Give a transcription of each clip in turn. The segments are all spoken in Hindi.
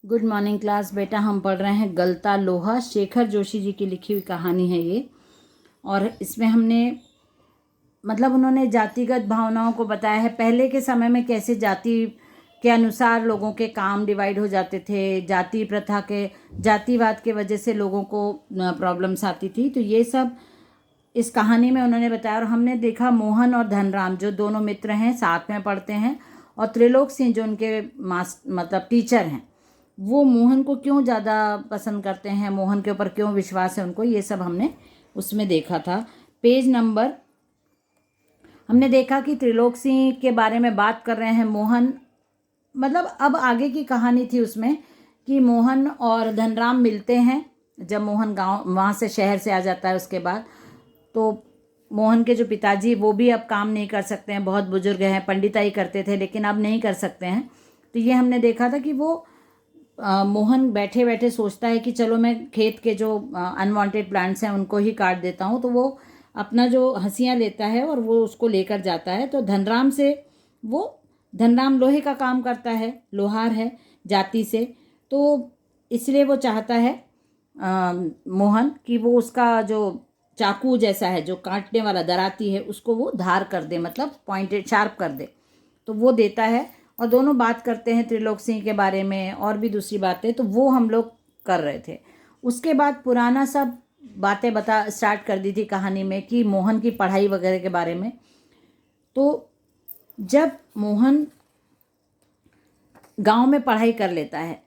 Good morning class. बेटा हम पढ़ रहे हैं गलता लोहा, शेखर जोशी जी की लिखी हुई कहानी है ये। और इसमें हमने उन्होंने जातिगत भावनाओं को बताया है। पहले के समय में कैसे जाति के अनुसार लोगों के काम डिवाइड हो जाते थे, जाति प्रथा के, जातिवाद के वजह से लोगों को प्रॉब्लम्स आती थी। तो ये सब इस कहानी में उन्होंने बताया। और हमने देखा मोहन और धनराम जो दोनों मित्र हैं, साथ में पढ़ते हैं, और त्रिलोक सिंह जो उनके टीचर हैं, वो मोहन को क्यों ज़्यादा पसंद करते हैं, मोहन के ऊपर क्यों विश्वास है उनको, ये सब हमने उसमें देखा था। पेज नंबर हमने देखा कि त्रिलोक सिंह के बारे में बात कर रहे हैं मोहन। अब आगे की कहानी थी उसमें कि मोहन और धनराम मिलते हैं जब मोहन गांव वहाँ से शहर से आ जाता है। उसके बाद तो मोहन के जो पिताजी वो भी अब काम नहीं कर सकते हैं, बहुत बुजुर्ग हैं, पंडिताई करते थे लेकिन अब नहीं कर सकते हैं। तो ये हमने देखा था कि वो मोहन बैठे बैठे सोचता है कि चलो मैं खेत के जो अनवांटेड प्लांट्स हैं उनको ही काट देता हूँ। तो वो अपना जो हंसियाँ लेता है और वो उसको लेकर जाता है। तो धनराम लोहे का काम करता है, लोहार है जाति से, तो इसलिए वो चाहता है मोहन कि वो उसका जो चाकू जैसा है जो काटने वाला दराती है उसको वो धार कर दे, पॉइंटेड शार्प कर दे। तो वो देता है और दोनों बात करते हैं त्रिलोक सिंह के बारे में और भी दूसरी बातें। तो वो हम लोग कर रहे थे। उसके बाद पुराना सब बातें स्टार्ट कर दी थी कहानी में कि मोहन की पढ़ाई वगैरह के बारे में। तो जब मोहन गांव में पढ़ाई कर लेता है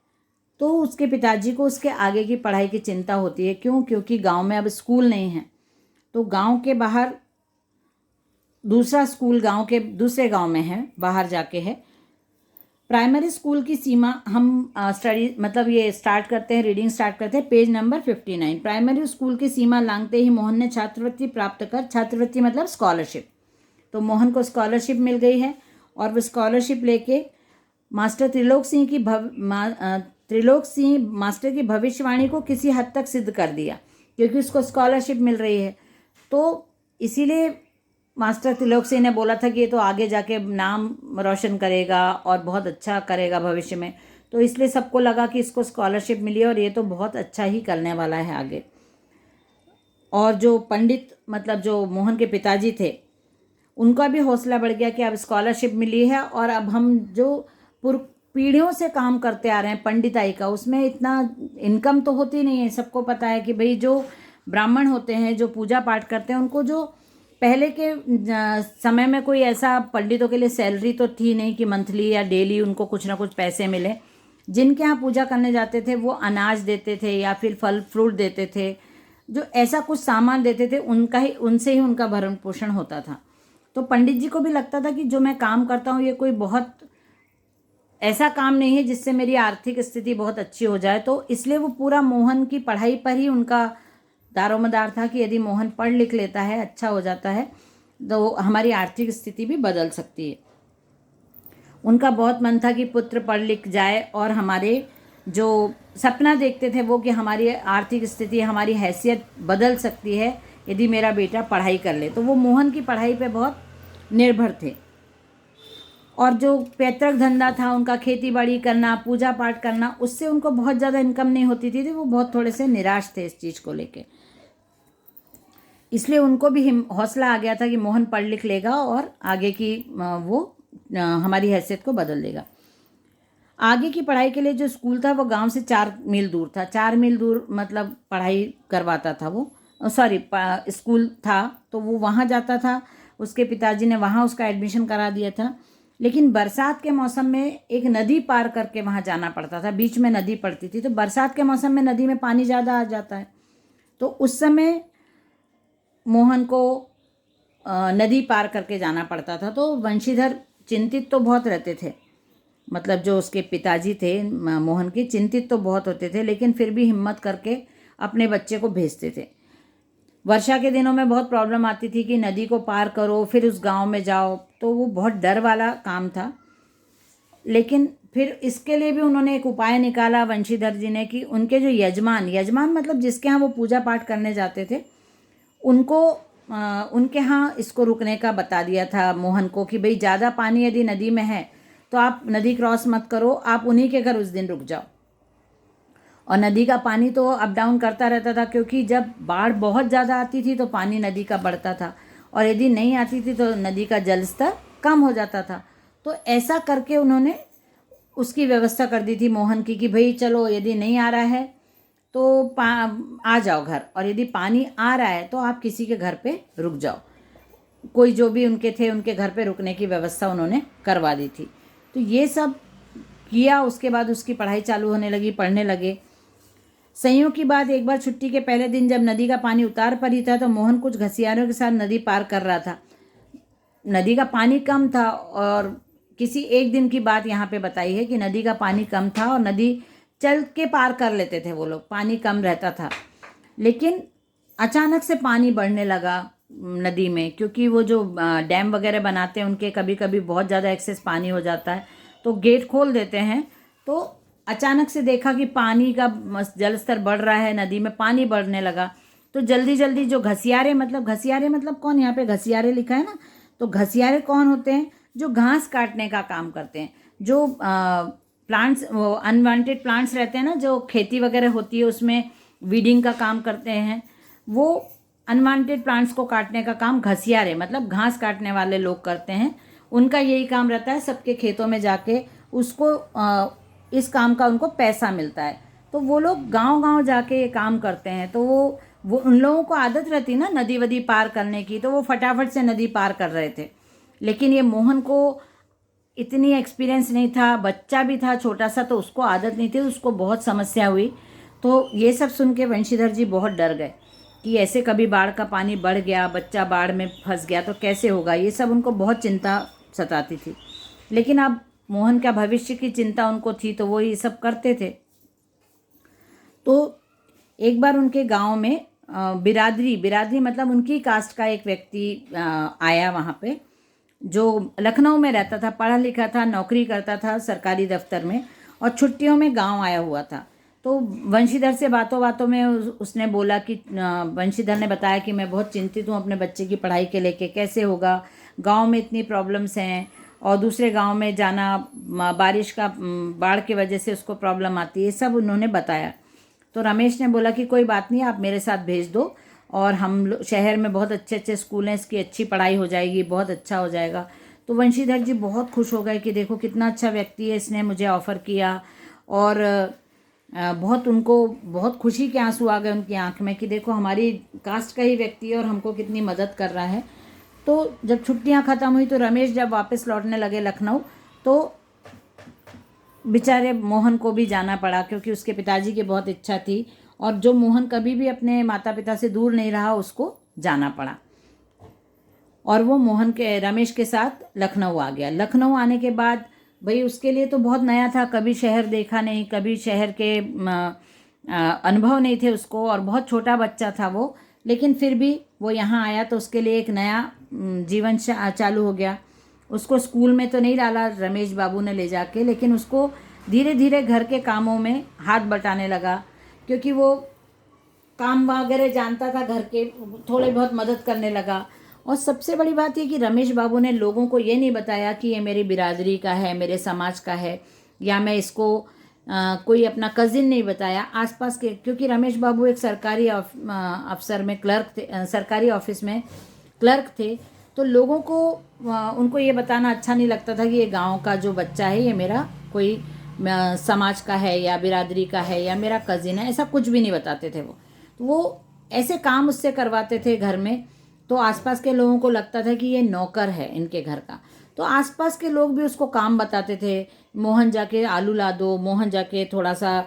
तो उसके पिताजी को उसके आगे की पढ़ाई की चिंता होती है। क्यों? क्योंकि गांव में अब स्कूल नहीं है। तो गांव के बाहर दूसरा स्कूल गांव के दूसरे गांव में है, बाहर जाके है। प्राइमरी स्कूल की सीमा हम स्टडी ये स्टार्ट करते हैं, रीडिंग स्टार्ट करते हैं। Page number 59। प्राइमरी स्कूल की सीमा लांघते ही मोहन ने छात्रवृत्ति प्राप्त कर, छात्रवृत्ति स्कॉलरशिप, तो मोहन को स्कॉलरशिप मिल गई है। और वो स्कॉलरशिप लेके मास्टर त्रिलोक सिंह मास्टर की भविष्यवाणी को किसी हद तक सिद्ध कर दिया, क्योंकि उसको स्कॉलरशिप मिल रही है। तो इसीलिए मास्टर त्रिलोक सिंह ने बोला था कि ये तो आगे जाके नाम रोशन करेगा और बहुत अच्छा करेगा भविष्य में। तो इसलिए सबको लगा कि इसको स्कॉलरशिप मिली है और ये तो बहुत अच्छा ही करने वाला है आगे। और जो पंडित जो मोहन के पिताजी थे, उनका भी हौसला बढ़ गया कि अब स्कॉलरशिप मिली है और अब हम जो पीढ़ियों से काम करते आ रहे हैं पंडिताई का, उसमें इतना इनकम तो होती नहीं है। सबको पता है कि भाई जो ब्राह्मण होते हैं, जो पूजा पाठ करते हैं, उनको जो पहले के समय में कोई ऐसा पंडितों के लिए सैलरी तो थी नहीं कि मंथली या डेली उनको कुछ ना कुछ पैसे मिले। जिनके यहाँ पूजा करने जाते थे वो अनाज देते थे या फिर फल फ्रूट देते थे, जो ऐसा कुछ सामान देते थे उनसे ही उनका भरण पोषण होता था। तो पंडित जी को भी लगता था कि जो मैं काम करता हूँ ये कोई बहुत ऐसा काम नहीं है जिससे मेरी आर्थिक स्थिति बहुत अच्छी हो जाए। तो इसलिए वो पूरा मोहन की पढ़ाई पर ही उनका दारोमदार था कि यदि मोहन पढ़ लिख लेता है, अच्छा हो जाता है, तो हमारी आर्थिक स्थिति भी बदल सकती है। उनका बहुत मन था कि पुत्र पढ़ लिख जाए और हमारे जो सपना देखते थे वो कि हमारी आर्थिक स्थिति, हमारी हैसियत बदल सकती है यदि मेरा बेटा पढ़ाई कर ले। तो वो मोहन की पढ़ाई पे बहुत निर्भर थे। और जो पैतृक धंधा था उनका, खेती बाड़ी करना, पूजा पाठ करना, उससे उनको बहुत ज़्यादा इनकम नहीं होती थी। वो बहुत थोड़े से निराश थे इस चीज़ को लेके। इसलिए उनको भी हौसला आ गया था कि मोहन पढ़ लिख लेगा और आगे की वो हमारी हैसियत को बदल देगा। आगे की पढ़ाई के लिए जो स्कूल था वो गांव से 4 मील दूर था। 4 मील दूर पढ़ाई करवाता था वो, स्कूल था, तो वो वहाँ जाता था। उसके पिताजी ने वहाँ उसका एडमिशन करा दिया था। लेकिन बरसात के मौसम में एक नदी पार करके वहाँ जाना पड़ता था। बीच में नदी पड़ती थी, तो बरसात के मौसम में नदी में पानी ज़्यादा आ जाता है। तो उस समय मोहन को नदी पार करके जाना पड़ता था। तो वंशीधर चिंतित तो बहुत रहते थे, जो उसके पिताजी थे मोहन के, चिंतित तो बहुत होते थे, लेकिन फिर भी हिम्मत करके अपने बच्चे को भेजते थे। वर्षा के दिनों में बहुत प्रॉब्लम आती थी कि नदी को पार करो फिर उस गांव में जाओ, तो वो बहुत डर वाला काम था। लेकिन फिर इसके लिए भी उन्होंने एक उपाय निकाला वंशीधर जी ने, कि उनके जो यजमान जिसके यहाँ वो पूजा पाठ करने जाते थे, उनको उनके यहाँ इसको रुकने का बता दिया था मोहन को कि भाई ज़्यादा पानी यदि नदी में है तो आप नदी क्रॉस मत करो, आप उन्हीं के घर उस दिन रुक जाओ। और नदी का पानी तो अप डाउन करता रहता था, क्योंकि जब बाढ़ बहुत ज़्यादा आती थी तो पानी नदी का बढ़ता था, और यदि नहीं आती थी तो नदी का जल स्तर कम हो जाता था। तो ऐसा करके उन्होंने उसकी व्यवस्था कर दी थी मोहन की, कि भाई चलो यदि नहीं आ रहा है तो आ जाओ घर, और यदि पानी आ रहा है तो आप किसी के घर पे रुक जाओ। कोई जो भी उनके थे उनके घर पे रुकने की व्यवस्था उन्होंने करवा दी थी। तो ये सब किया। उसके बाद उसकी पढ़ाई चालू होने लगी, पढ़ने लगे। संयोग की बात, एक बार छुट्टी के पहले दिन जब नदी का पानी उतार पर ही था तो मोहन कुछ घसियारों के साथ नदी पार कर रहा था। नदी का पानी कम था, और किसी एक दिन की बात यहाँ पे बताई है कि नदी का पानी कम था और नदी चल के पार कर लेते थे वो लोग, पानी कम रहता था। लेकिन अचानक से पानी बढ़ने लगा नदी में, क्योंकि वो जो डैम वगैरह बनाते हैं उनके कभी कभी बहुत ज़्यादा एक्सेस पानी हो जाता है, तो गेट खोल देते हैं। तो अचानक से देखा कि पानी का जल स्तर बढ़ रहा है, नदी में पानी बढ़ने लगा। तो जल्दी जल्दी जो घसियारे मतलब कौन, यहाँ पे घसियारे लिखा है ना, तो घसियारे कौन होते हैं? जो घास काटने का काम करते हैं, जो प्लांट्स, वो अनवांटेड प्लांट्स रहते हैं ना, जो खेती वगैरह होती है उसमें वीडिंग का काम करते हैं, वो अनवांटेड प्लांट्स को काटने का काम घसियारे मतलब घास काटने वाले लोग करते हैं। उनका यही काम रहता है, सबके खेतों में जाके उसको इस काम का उनको पैसा मिलता है। तो वो लोग गांव गांव जाके ये काम करते हैं। तो वो उन लोगों को आदत रहती ना नदी वदी पार करने की, तो वो फटाफट से नदी पार कर रहे थे। लेकिन ये मोहन को इतनी एक्सपीरियंस नहीं था, बच्चा भी था छोटा सा, तो उसको आदत नहीं थी, उसको बहुत समस्या हुई। तो ये सब सुन के वंशीधर जी बहुत डर गए कि ऐसे कभी बाढ़ का पानी बढ़ गया, बच्चा बाढ़ में फंस गया तो कैसे होगा। ये सब उनको बहुत चिंता सताती थी। लेकिन अब मोहन का भविष्य की चिंता उनको थी, तो वो ये सब करते थे। तो एक बार उनके गांव में बिरादरी मतलब उनकी कास्ट का एक व्यक्ति आया वहाँ पे, जो लखनऊ में रहता था, पढ़ा लिखा था, नौकरी करता था सरकारी दफ्तर में, और छुट्टियों में गांव आया हुआ था। तो वंशीधर से बातों बातों में उसने बोला कि वंशीधर ने बताया कि मैं बहुत चिंतित हूँ अपने बच्चे की पढ़ाई के लेके, कैसे होगा, गांव में इतनी प्रॉब्लम्स हैं, और दूसरे गांव में जाना, बारिश का बाढ़ की वजह से उसको प्रॉब्लम आती है, सब उन्होंने बताया। तो रमेश ने बोला कि कोई बात नहीं, आप मेरे साथ भेज दो, और हम शहर में बहुत अच्छे अच्छे स्कूल हैं, इसकी अच्छी पढ़ाई हो जाएगी, बहुत अच्छा हो जाएगा। तो वंशीधर जी बहुत खुश हो गए कि देखो कितना अच्छा व्यक्ति है, इसने मुझे ऑफ़र किया। और बहुत उनको बहुत खुशी के आंसू आ गए उनकी आंख में कि देखो हमारी कास्ट का ही व्यक्ति है और हमको कितनी मदद कर रहा है। तो जब छुट्टियां ख़त्म हुई तो रमेश जब वापस लौटने लगे लखनऊ, तो बेचारे मोहन को भी जाना पड़ा, क्योंकि उसके पिताजी की बहुत इच्छा थी, और जो मोहन कभी भी अपने माता पिता से दूर नहीं रहा, उसको जाना पड़ा। और वो मोहन के रमेश के साथ लखनऊ आ गया। लखनऊ आने के बाद भाई उसके लिए तो बहुत नया था, कभी शहर देखा नहीं, कभी शहर के अनुभव नहीं थे उसको, और बहुत छोटा बच्चा था वो। लेकिन फिर भी वो यहाँ आया तो उसके लिए एक नया जीवन चालू हो गया। उसको स्कूल में तो नहीं डाला रमेश बाबू ने ले जाके, लेकिन उसको धीरे धीरे घर के कामों में हाथ बटाने लगा, क्योंकि वो काम वगैरह जानता था घर के, थोड़े बहुत मदद करने लगा। और सबसे बड़ी बात ये कि रमेश बाबू ने लोगों को ये नहीं बताया कि ये मेरी बिरादरी का है, मेरे समाज का है, या मैं इसको कोई अपना कज़िन नहीं बताया आसपास के, क्योंकि रमेश बाबू एक सरकारी अफसर में क्लर्क थे, सरकारी ऑफिस में क्लर्क थे। तो लोगों को उनको ये बताना अच्छा नहीं लगता था कि ये गांव का जो बच्चा है ये मेरा कोई समाज का है या बिरादरी का है या मेरा कज़िन है, ऐसा कुछ भी नहीं बताते थे वो। तो वो ऐसे काम उससे करवाते थे घर में, तो आसपास के लोगों को लगता था कि ये नौकर है इनके घर का। तो आसपास के लोग भी उसको काम बताते थे, मोहन जाके आलू ला दो, मोहन जाके थोड़ा सा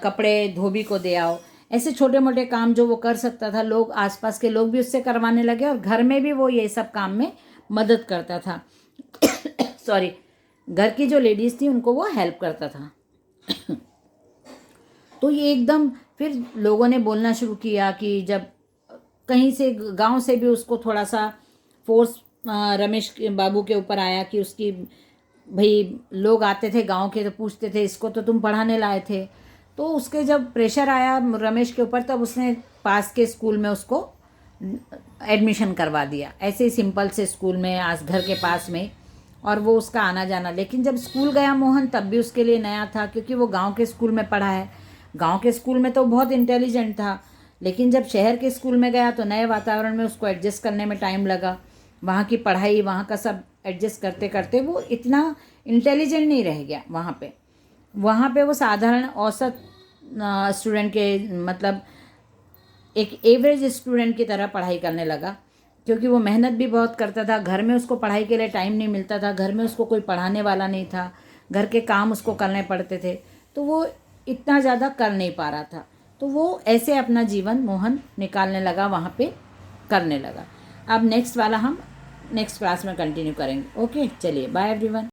कपड़े धोबी को दे आओ, ऐसे छोटे मोटे काम जो वो कर सकता था, लोग आसपास के लोग भी उससे करवाने लगे, और घर में भी वो ये सब काम में मदद करता था। सॉरी, घर की जो लेडीज़ थी उनको वो हेल्प करता था। तो ये एकदम फिर लोगों ने बोलना शुरू किया कि जब कहीं से गांव से भी उसको थोड़ा सा फोर्स रमेश बाबू के ऊपर आया कि उसकी भाई लोग आते थे गांव के तो पूछते थे इसको तो तुम पढ़ाने लाए थे। तो उसके जब प्रेशर आया रमेश के ऊपर, तब उसने पास के स्कूल में उसको एडमिशन करवा दिया, ऐसे ही सिंपल से स्कूल में आज घर के पास में, और वो उसका आना जाना। लेकिन जब स्कूल गया मोहन, तब भी उसके लिए नया था, क्योंकि वो गांव के स्कूल में पढ़ा है। गांव के स्कूल में तो बहुत इंटेलिजेंट था, लेकिन जब शहर के स्कूल में गया तो नए वातावरण में उसको एडजस्ट करने में टाइम लगा। वहाँ की पढ़ाई, वहाँ का सब एडजस्ट करते करते वो इतना इंटेलिजेंट नहीं रह गया वहाँ पे वो साधारण औसत स्टूडेंट के मतलब एक एवरेज स्टूडेंट की तरह पढ़ाई करने लगा, क्योंकि वो मेहनत भी बहुत करता था। घर में उसको पढ़ाई के लिए टाइम नहीं मिलता था, घर में उसको कोई पढ़ाने वाला नहीं था, घर के काम उसको करने पड़ते थे, तो वो इतना ज़्यादा कर नहीं पा रहा था। तो वो ऐसे अपना जीवन मोहन निकालने लगा, वहाँ पे करने लगा। अब नेक्स्ट वाला हम नेक्स्ट क्लास में कंटिन्यू करेंगे। ओके, चलिए बाय एवरीवन।